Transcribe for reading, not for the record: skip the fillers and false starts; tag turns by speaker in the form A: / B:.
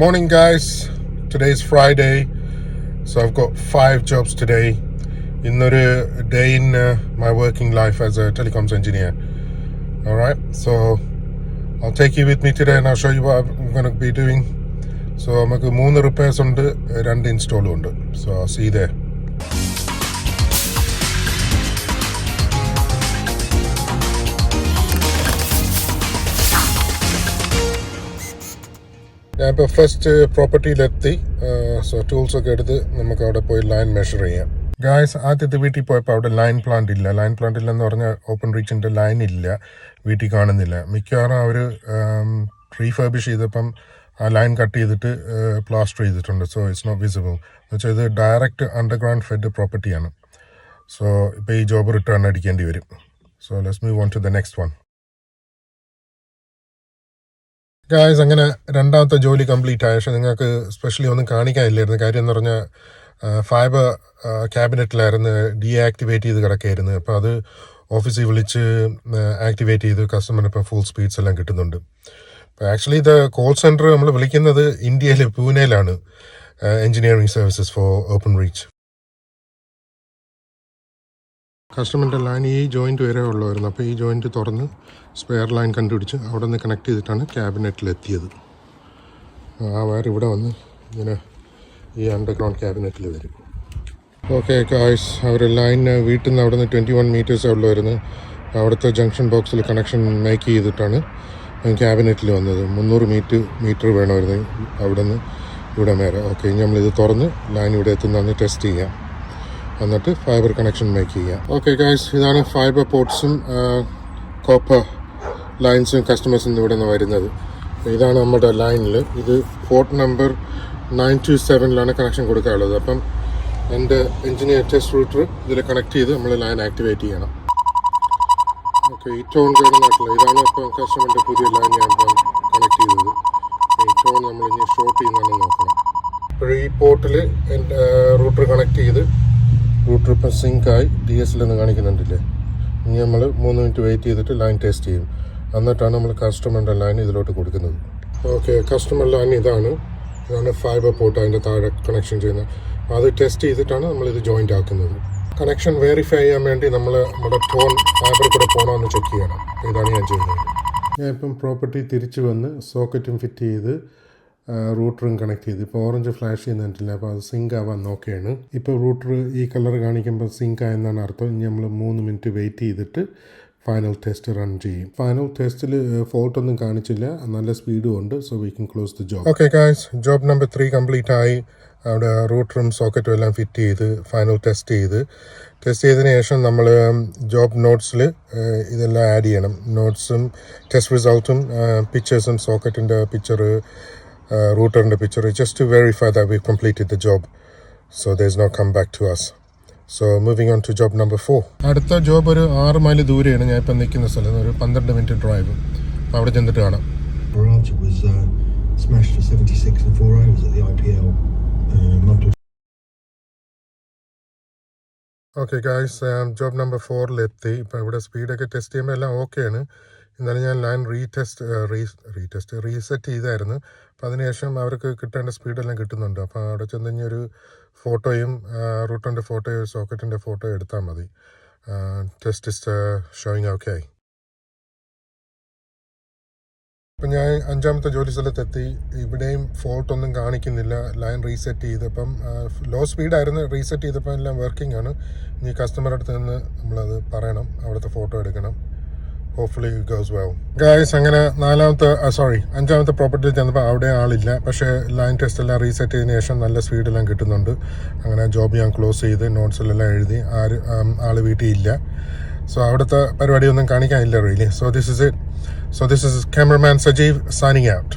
A: Morning, guys. Today's Friday, so I've got 5 jobs today. Another day in my working life as a telecoms engineer. All right, so I'll take you with me today and I'll show you what I'm going to be doing. So നമുക്ക് 3 repairs ഉണ്ട്, 2 install ഉണ്ട്. So I'll see you there. ഞാനിപ്പോൾ first പ്രോപ്പർട്ടിയിലെത്തി. So ടൂൾസൊക്കെ എടുത്ത് നമുക്ക് അവിടെ പോയി line measure ചെയ്യാം. Guys, ആദ്യത്തെ വീട്ടിൽ പോയപ്പോൾ അവിടെ ലൈൻ പ്ലാന്റ് ഇല്ലെന്ന് പറഞ്ഞാൽ ഓപ്പൺ റീച്ചിൻ്റെ ലൈൻ ഇല്ല, വീട്ടിൽ കാണുന്നില്ല. മിക്കവാറും അവർ റീഫർബിഷ് ചെയ്തപ്പം ആ ലൈൻ കട്ട് ചെയ്തിട്ട് പ്ലാസ്റ്റർ ചെയ്തിട്ടുണ്ട്. So it's not visible. എന്ന് വെച്ചാൽ ഇത് ഡയറക്റ്റ് അണ്ടർഗ്രൗണ്ട് ഫെഡ് പ്രോപ്പർട്ടിയാണ്. സോ ഇപ്പോൾ ഈ ജോബ് റിട്ടേൺ അടിക്കേണ്ടി വരും. So let's move on to the next one. Guys, അങ്ങനെ രണ്ടാമത്തെ ജോലി കംപ്ലീറ്റ് ആയ. പക്ഷേ നിങ്ങൾക്ക് സ്പെഷ്യലി ഒന്നും കാണിക്കാനില്ലായിരുന്നു. കാര്യം എന്ന് പറഞ്ഞാൽ ഫൈബർ ക്യാബിനറ്റിലായിരുന്നു ഡീആക്ടിവേറ്റ് ചെയ്ത് കിടക്കുകയായിരുന്നു. അപ്പോൾ അത് ഓഫീസിൽ വിളിച്ച് ആക്ടിവേറ്റ് ചെയ്ത് കസ്റ്റമറിന് ഇപ്പോൾ ഫുൾ സ്പീഡ്സ് എല്ലാം കിട്ടുന്നുണ്ട്. അപ്പോൾ ആക്ച്വലി ഇത് കോൾ സെൻറ്റർ നമ്മൾ വിളിക്കുന്നത് ഇന്ത്യയിൽ പൂനെയിലാണ്, engineering services for open reach. കസ്റ്റമറിൻ്റെ ലൈൻ ഈ ജോയിൻറ്റ് വരെ ഉള്ളമായിരുന്നു. അപ്പോൾ ഈ ജോയിൻറ്റ് തുറന്ന് സ്പെയർ ലൈൻ കണ്ടുപിടിച്ച് അവിടെ നിന്ന് കണക്ട് ചെയ്തിട്ടാണ് ക്യാബിനറ്റിലെത്തിയത്. ആ വയർ ഇവിടെ വന്ന് ഇങ്ങനെ ഈ അണ്ടർഗ്രൗണ്ട് ക്യാബിനറ്റിൽ വരും. ഓക്കെ ഗായ്സ്, അവർ ലൈൻ വീട്ടിൽ നിന്ന് അവിടെ നിന്ന് 21 മീറ്റേഴ്സേ ഉള്ളമായിരുന്നു. അവിടുത്തെ ജംഗ്ഷൻ ബോക്സിൽ കണക്ഷൻ മേക്ക് ചെയ്തിട്ടാണ് ക്യാബിനറ്റിൽ വന്നത്. 300 മീറ്റർ വേണമായിരുന്നു അവിടെ നിന്ന് ഇവിടെ വരെ. ഓക്കെ, ഇനി നമ്മളിത് തുറന്ന് ലൈൻ ഇവിടെ എത്തുന്നതെന്ന് ടെസ്റ്റ് ചെയ്യാം, എന്നിട്ട് ഫൈബർ കണക്ഷൻ മേക്ക് ചെയ്യാം. ഓക്കെ ഗായ്സ്, ഇതാണ് ഫൈബർ പോർട്ട്സും കോപ്പർ ലൈൻസും കസ്റ്റമേഴ്സിൽ ഇവിടെ നിന്ന് വരുന്നത്. ഇതാണ് നമ്മുടെ ലൈനിൽ. ഇത് പോർട്ട് നമ്പർ 927 കണക്ഷൻ കൊടുക്കാനുള്ളത്. അപ്പം എൻ്റെ എഞ്ചിനീയർ ടെസ്റ്റ് റൂട്ടർ ഇതിൽ കണക്ട് ചെയ്ത് നമ്മൾ ലൈൻ ആക്ടിവേറ്റ് ചെയ്യണം. ഓക്കെ, ഈ ടോൺ കാണുന്നില്ല. ഇതാണ് ഇപ്പം കസ്റ്റമറിൻ്റെ പുതിയ ലൈൻ ഞാൻ ഇപ്പം കണക്ട് ചെയ്തത്. ഈ ടോൺ നമ്മൾ ഇനി ഷോർട്ട് ചെയ്യുന്നതാണ് നോക്കണം. അപ്പോൾ ഈ പോർട്ടിൽ എൻ്റെ റൂട്ടർ കണക്ട് ചെയ്ത് റൂട്ടർ ഇപ്പം സിങ്കായി DSL എന്ന് കാണിക്കുന്നുണ്ടല്ലേ. ഇനി നമ്മൾ 3 മിനിറ്റ് വെയിറ്റ് ചെയ്തിട്ട് ലൈൻ ടെസ്റ്റ് ചെയ്യും. എന്നിട്ടാണ് നമ്മൾ കസ്റ്റമറിൻ്റെ ലൈൻ ഇതിലോട്ട് കൊടുക്കുന്നത്. ഓക്കെ, കസ്റ്റമർ ലൈൻ ഇതാണ് ഫൈബർ പോർട്ട്, അതിൻ്റെ താഴെ കണക്ഷൻ ചെയ്യുന്നത്. അത് ടെസ്റ്റ് ചെയ്തിട്ടാണ് നമ്മളിത് ജോയിൻ്റ് ആക്കുന്നത്. കണക്ഷൻ വെരിഫൈ ചെയ്യാൻ വേണ്ടി നമ്മുടെ ടോൺ ഫൈബർ കൂടെ പോകണമെന്ന് ചെക്ക് ചെയ്യണം. ഇതാണ് ഞാൻ ചെയ്യുന്നത്. ഞാൻ ഇപ്പം പ്രോപ്പർട്ടി തിരിച്ച് വന്ന് സോക്കറ്റും ഫിറ്റ് ചെയ്ത് റൂട്ടറും കണക്ട് ചെയ്ത് ഇപ്പോൾ ഓറഞ്ച് ഫ്ലാഷ് ചെയ്യുന്നിട്ടില്ല. അപ്പോൾ അത് സിങ്ക് ആവാൻ നോക്കുകയാണ്. ഇപ്പോൾ റൂട്ടർ ഈ കളർ കാണിക്കുമ്പോൾ സിങ്ക് ആയെന്നാണ് അർത്ഥം. ഇനി നമ്മൾ 3 മിനിറ്റ് വെയിറ്റ് ചെയ്തിട്ട് ഫൈനൽ ടെസ്റ്റ് റൺ ചെയ്യും. ഫൈനൽ ടെസ്റ്റിൽ ഫോൾട്ടൊന്നും കാണിച്ചില്ല, നല്ല സ്പീഡും ഉണ്ട്. So we can close the job. Okay guys, job number 3 complete ആയി. അവിടെ റൂട്ടറും സോക്കറ്റും എല്ലാം ഫിറ്റ് ചെയ്ത് ഫൈനൽ ടെസ്റ്റ് ചെയ്തതിന് ശേഷം നമ്മൾ ജോബ് നോട്ട്സിൽ ഇതെല്ലാം ആഡ് ചെയ്യണം. നോട്ട്സും ടെസ്റ്റ് റിസൾട്ടും പിക്ചേഴ്സും സോക്കറ്റിൻ്റെ picture, router picture, just to verify that we've completed the job, so there's no come back to us. So moving on to job number 4. അടുത്ത ജോബ് ഒരു 6 mile ദൂരെയാണ് ഞാൻ ഇപ്പം നിൽക്കുന്ന സ്ഥലത്ത്. ഒരു 12 മിനിറ്റ് ഡ്രൈവ്. അവിടെ ചെന്നിട്ട് കാണാം.
B: Archer was smashed for 76 and 4 overs at the IPL.
A: Okay guys, job number 4 ഇപ്പം ഇവിടെ സ്പീഡൊക്കെ ടെസ്റ്റ് ചെയ്യുമ്പോൾ എല്ലാം ഓക്കെയാണ്. എന്നാലും ഞാൻ ലൈൻ റീസെറ്റ് ചെയ്തായിരുന്നു. അപ്പോൾ അതിനുശേഷം അവർക്ക് കിട്ടേണ്ട സ്പീഡെല്ലാം കിട്ടുന്നുണ്ട്. അപ്പോൾ അവിടെ ചെന്ന് കഴിഞ്ഞാൽ ഒരു ഫോട്ടോയും റൂട്ടറിൻ്റെ ഫോട്ടോയും സോക്കറ്റിൻ്റെ ഫോട്ടോയും എടുത്താൽ മതി. Test is showing okay. അപ്പം ഞാൻ 5ാമത്തെ ജോലി സ്ഥലത്തെത്തി. ഇവിടെയും ഫോൾട്ടൊന്നും കാണിക്കുന്നില്ല. ലൈൻ റീസെറ്റ് ചെയ്തപ്പം ലോ സ്പീഡായിരുന്നു. റീസെറ്റ് ചെയ്തപ്പോൾ എല്ലാം വർക്കിംഗ് ആണ്. ഇനി കസ്റ്റമറുടെ അടുത്ത് നിന്ന് നമ്മളത് പറയണം, അവിടുത്തെ ഫോട്ടോ എടുക്കണം. Hopefully it goes well. Guys, അങ്ങനെ 5ാമത്തെ പ്രോപ്പർട്ടിയിൽ ചെന്നപ്പോൾ അവിടെ ആളില്ല. പക്ഷേ ലൈൻ ടെസ്റ്റ് എല്ലാം റീസെറ്റ് ചെയ്തതിന് ശേഷം നല്ല സ്പീഡെല്ലാം കിട്ടുന്നുണ്ട്. അങ്ങനെ ജോബ് ഞാൻ ക്ലോസ് ചെയ്ത് നോട്ട്സിലെല്ലാം എഴുതി. ആൾ വീട്ടിൽ ഇല്ല. സോ അവിടുത്തെ പരിപാടിയൊന്നും കാണിക്കാനില്ല really. So this is cameraman Sajeev signing out.